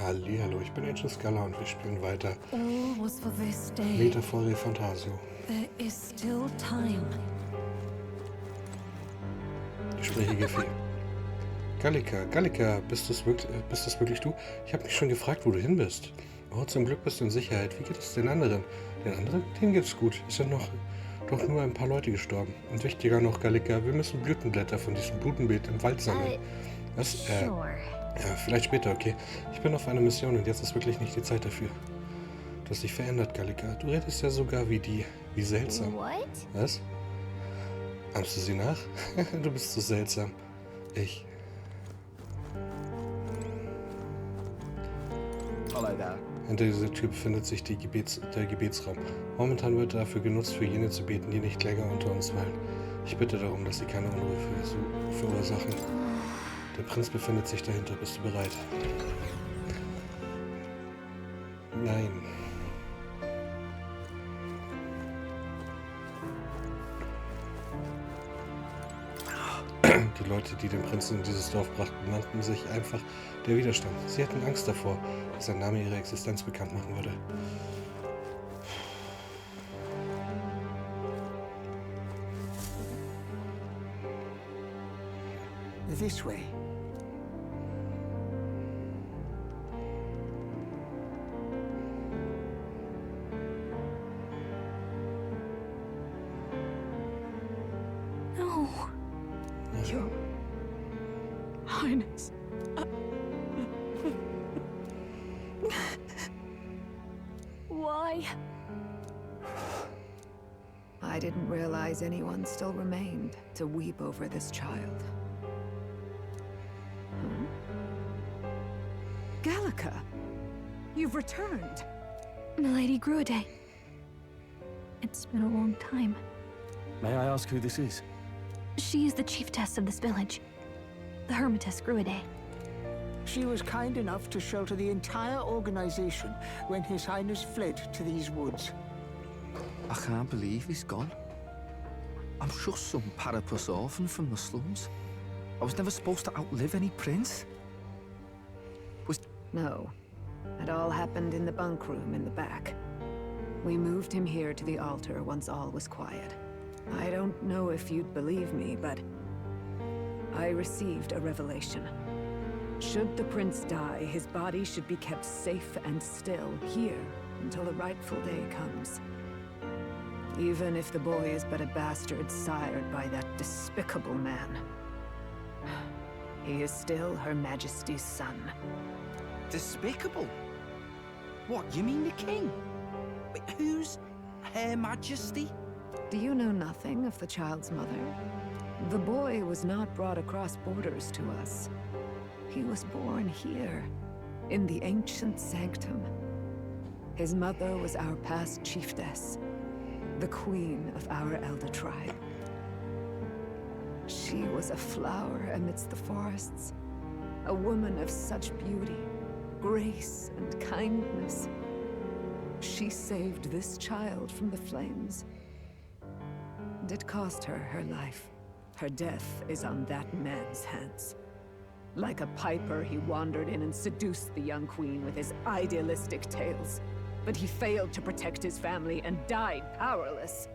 Hallihallo, ich bin Agent Scaller und wir spielen weiter. All was for this day. Metaphore Fantazio. There is still time. Gesprächige Fee. Gallica, bist das wirklich du? Ich habe mich schon gefragt, wo du hin bist. Oh, zum Glück bist du in Sicherheit. Wie geht es den anderen? Den anderen? Denen geht's gut. Es sind doch nur ein paar Leute gestorben. Und wichtiger noch, Gallica, wir müssen Blütenblätter von diesem Blutenbeet im Wald sammeln. Was? Sure. Ja, vielleicht später, okay. Ich bin auf einer Mission und jetzt ist wirklich nicht die Zeit dafür. Du hast dich verändert, Gallica. Du redest ja sogar wie die. Wie seltsam. What? Was? Ahmst du sie nach? Du bist so seltsam. Hallo da. Hinter dieser Tür befindet sich der Gebetsraum. Momentan wird dafür genutzt, für jene zu beten, die nicht länger unter uns weilen. Ich bitte darum, dass sie keine Unruhe verursachen. Der Prinz befindet sich dahinter. Bist du bereit? Nein. Die Leute, die den Prinzen in dieses Dorf brachten, nannten sich einfach der Widerstand. Sie hatten Angst davor, dass sein Name ihre Existenz bekannt machen würde. This way. No. Your Highness. Why? I didn't realize anyone still remained to weep over this child. Gallica, you've returned. Milady Gruade. It's been a long time. May I ask who this is? She is the chiefess of this village. The Hermitess Gruade. She was kind enough to shelter the entire organization when His Highness fled to these woods. I can't believe he's gone. I'm just some parapus orphan from the slums. I was never supposed to outlive any prince. No. It all happened in the bunk room in the back. We moved him here to the altar once all was quiet. I don't know if you'd believe me, but I received a revelation. Should the prince die, his body should be kept safe and still here until the rightful day comes. Even if the boy is but a bastard sired by that despicable man. He is still Her Majesty's son. Despicable? What, you mean the king? Wait, who's Her Majesty? Do you know nothing of the child's mother? The boy was not brought across borders to us. He was born here, in the ancient sanctum. His mother was our past chiefess, the queen of our elder tribe. She was a flower amidst the forests, a woman of such beauty, grace, and kindness. She saved this child from the flames. And it cost her her life. Her death is on that man's hands. Like a piper, he wandered in and seduced the young queen with his idealistic tales. But he failed to protect his family and died powerless.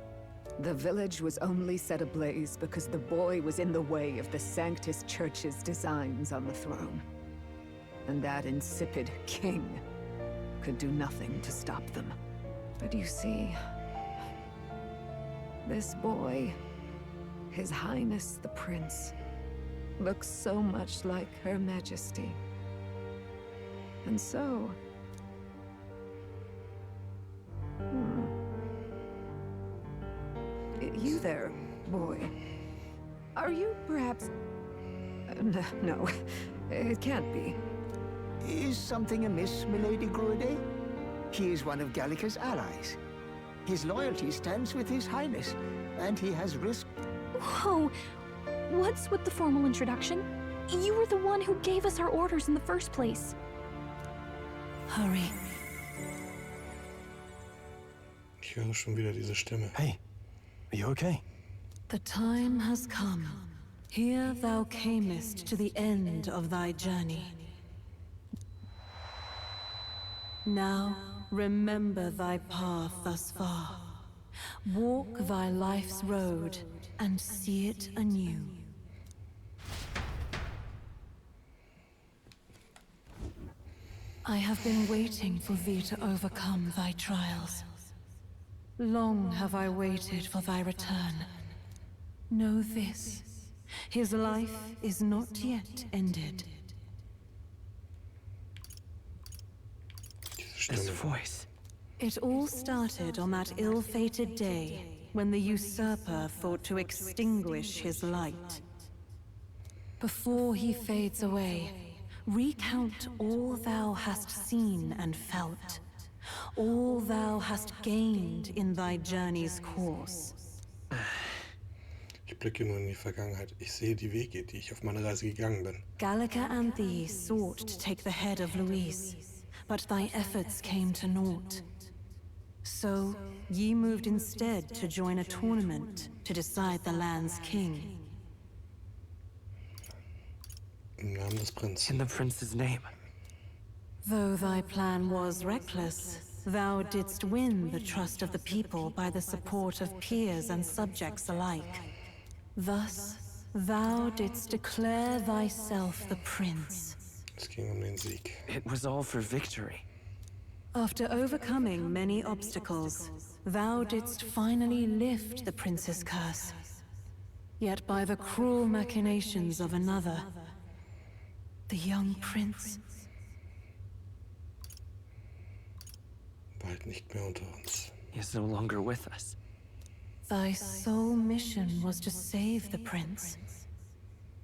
The village was only set ablaze because the boy was in the way of the Sanctus Church's designs on the throne. And that insipid king could do nothing to stop them. But you see, this boy, His Highness the Prince, looks so much like Her Majesty. And so... You there, boy. Are you perhaps... No, it can't be. Is something amiss, Milady Gruade? He is one of Gallica's allies. His loyalty stands with His Highness, and he has risked... Whoa! What's with the formal introduction? You were the one who gave us our orders in the first place. Hurry. Ich höre schon wieder diese Stimme. Hey, are you okay? The time has come. Here thou camest to the end of thy journey. Now, remember thy path thus far. Walk thy life's road and see it anew. I have been waiting for thee to overcome thy trials. Long have I waited for thy return. Know this, his life is not yet ended. This voice. It all started on that ill-fated day when the usurper thought to extinguish his light. Before he fades away, recount all thou hast seen and felt, all thou hast gained in thy journey's course. Ich blicke nur in die Vergangenheit. Ich sehe die Wege, die ich auf meiner Reise gegangen bin. Gallica and thee sought to take the head of Louise, but thy efforts came to naught. So, ye moved instead to join a tournament to decide the land's king. Im Namen des Prinzen. In the prince's name. Though thy plan was reckless, thou didst win the trust of the people by the support of peers and subjects alike. Thus, thou didst declare thyself the prince. Es ging den Sieg. It was all for victory. After overcoming many obstacles, thou didst finally lift the prince's curse. Yet by the cruel machinations of another, the young prince Bald nicht mehr unter uns. He is no longer with us. Thy sole mission was to save the prince.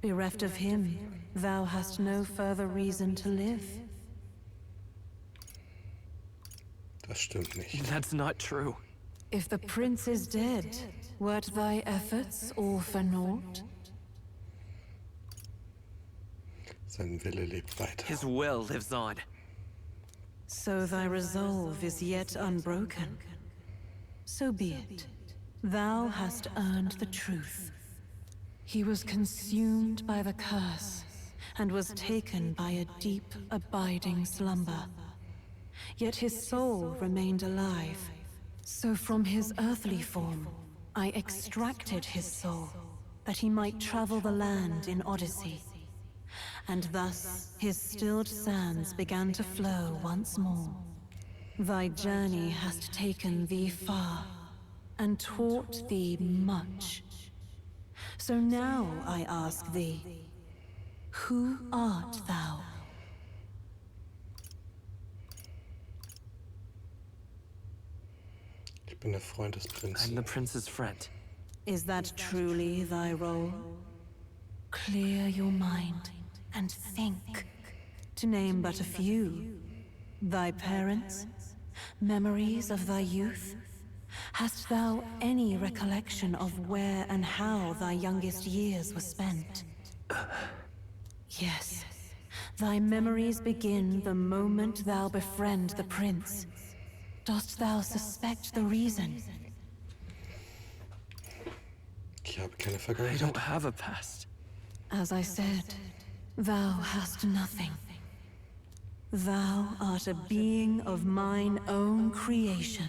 Bereft of him, thou hast no further reason to live. Das stimmt nicht. That's not true. If the prince is dead, wert thy efforts all for naught? Sein Wille lebt weiter. His will lives on. So thy resolve is yet unbroken. So be it. Thou hast earned the truth. He was consumed by the curse, and was taken by a deep, abiding slumber. Yet his soul remained alive. So from his earthly form, I extracted his soul, that he might travel the land in Odyssey. And thus his stilled sands began to flow once more. Thy journey hast taken thee far, and taught thee much. So now I ask thee, who art thou? Ich bin der Freund des I'm Prinzen. the prince's friend. Is that truly thy role? Clear your mind and think. To name but a few. Thy parents? Memories of thy youth? Hast thou any recollection of where and how thy youngest years were spent? Yes. Thy memories begin the moment thou befriend the prince. Dost thou suspect the reason? Ich habe keine I Vergangenheit. don't have a past. As I said, thou hast nothing. Thou art a being of mine own creation.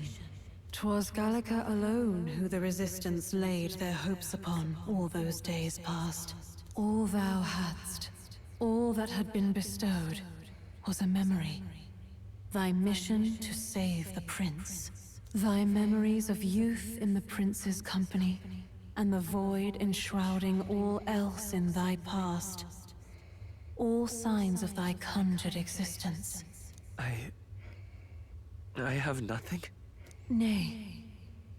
'Twas Gallica alone who the resistance laid their hopes upon all those days past. All thou hadst, all that had been bestowed, was a memory. Thy mission to save the prince. Thy memories of youth in the prince's company, and the void enshrouding all else in thy past. All signs of thy conjured existence. I have nothing? Nay,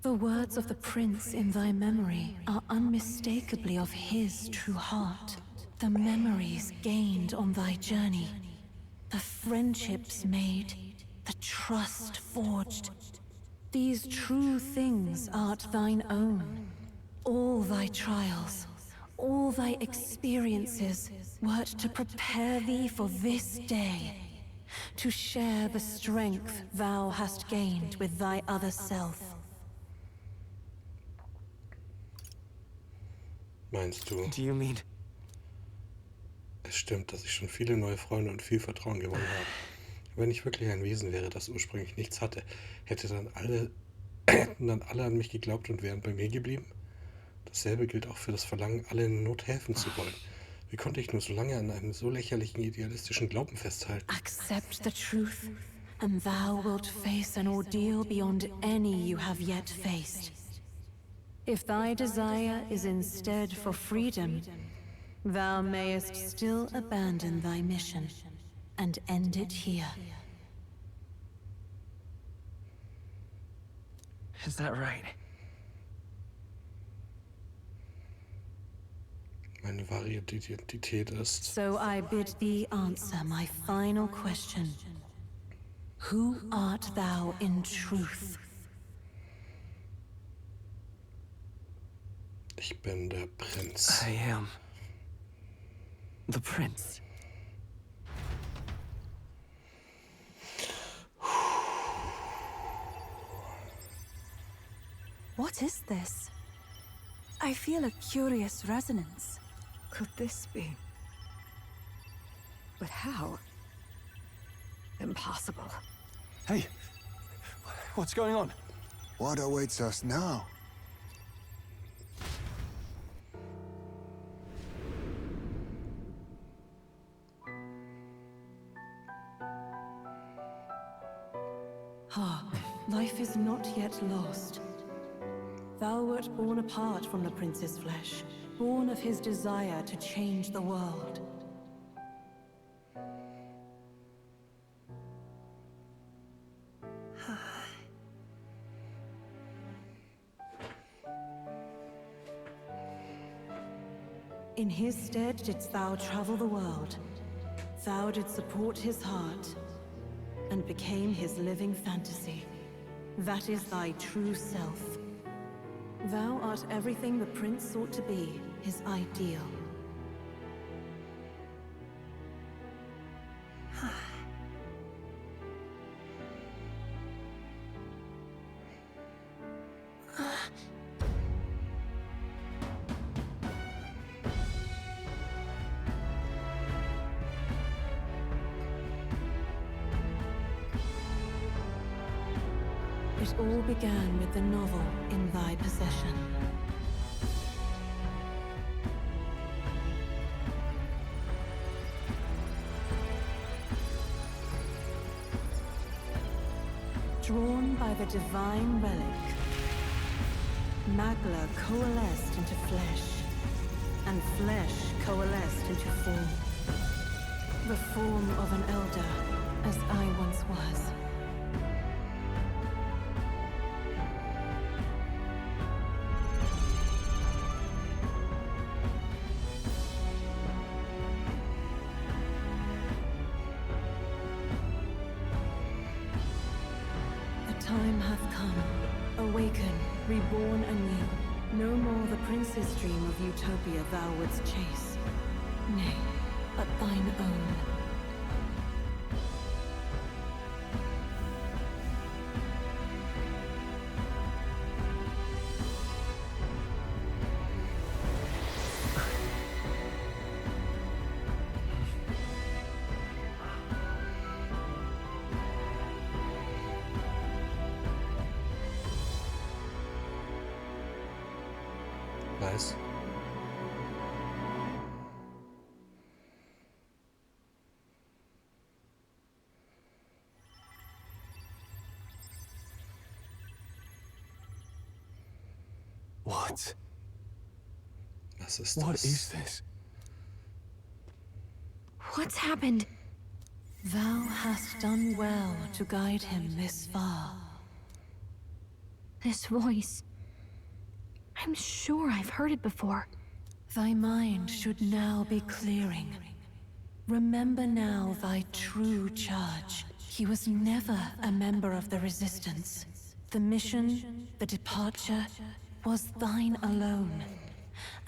the words of the prince in thy memory are unmistakably of his true heart. The memories gained on thy journey, the friendships made, the trust forged. These true things art thine own. All thy trials, all thy experiences wert to prepare thee for this day, to share the strength thou hast gained with thy other self. Meinst du, Do you mean es stimmt, dass ich schon viele neue Freunde und viel Vertrauen gewonnen habe? Wenn ich wirklich ein Wesen wäre, das ursprünglich nichts hatte, hätten dann alle an mich geglaubt und wären bei mir geblieben? Dasselbe gilt auch für das Verlangen, alle in Not helfen zu wollen. Wie konnte ich nur so lange an einem so lächerlichen idealistischen Glauben festhalten? Accept the truth, and thou wilt face an ordeal beyond any you have yet faced. If thy desire is instead for freedom, thou mayest still abandon thy mission and end it here. Is that right? Meine wahre Identität ist... So I bid thee answer my final question. Who art thou in truth? Ich bin der Prinz. I am the Prince. What is this? I feel a curious resonance. Could this be? But how? Impossible. Hey, what's going on? What awaits us now? Ah, life is not yet lost. Thou wert born apart from the prince's flesh, born of his desire to change the world. In his stead didst thou travel the world. Thou didst support his heart, and became his living fantasy. That is thy true self. Thou art everything the prince sought to be, his ideal. It all began with the novel in thy possession. Drawn by the divine relic, Magla coalesced into flesh, and flesh coalesced into form. The form of an elder, as I once was. Time hath come. Awaken, reborn anew. No more the prince's dream of utopia thou wouldst chase. Nay, but thine own. Weiß. What? Was ist What das? is this? What's happened? Thou hast done well to guide him this far. This voice. I'm sure I've heard it before. Thy mind should now be clearing. Remember now thy true charge. He was never a member of the Resistance. The mission, the departure, was thine alone.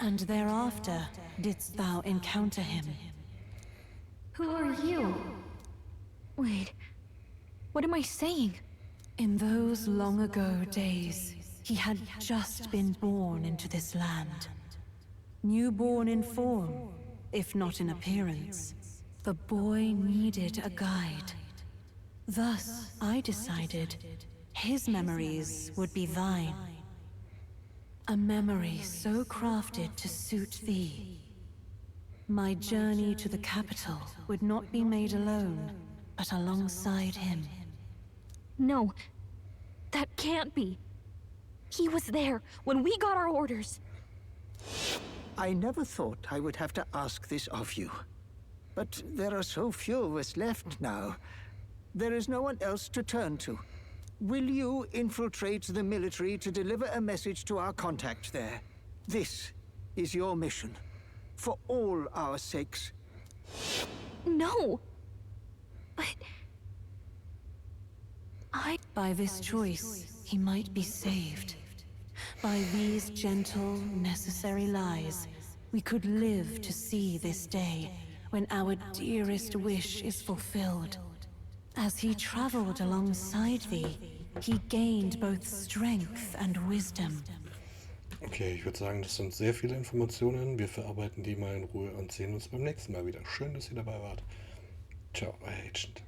And thereafter didst thou encounter him. Who are you? Wait, what am I saying? In those long ago days, he had just been born into this land. Newborn in form, if not in appearance. The boy needed a guide. Thus, I decided his memories would be thine. A memory so crafted to suit thee. My journey to the capital would not be made alone, but alongside him. No, that can't be. He was there when we got our orders. I never thought I would have to ask this of you. But there are so few of us left now. There is no one else to turn to. Will you infiltrate the military to deliver a message to our contact there? This is your mission. For all our sakes. No! But... By this choice, he might be saved. By these gentle, necessary lies, we could live to see this day when our dearest wish is fulfilled. As he traveled alongside thee, he gained both strength and wisdom. Okay, ich würde sagen, das sind sehr viele Informationen. Wir verarbeiten die mal in Ruhe und sehen uns beim nächsten Mal wieder. Schön, dass ihr dabei wart. Ciao, euer Agent.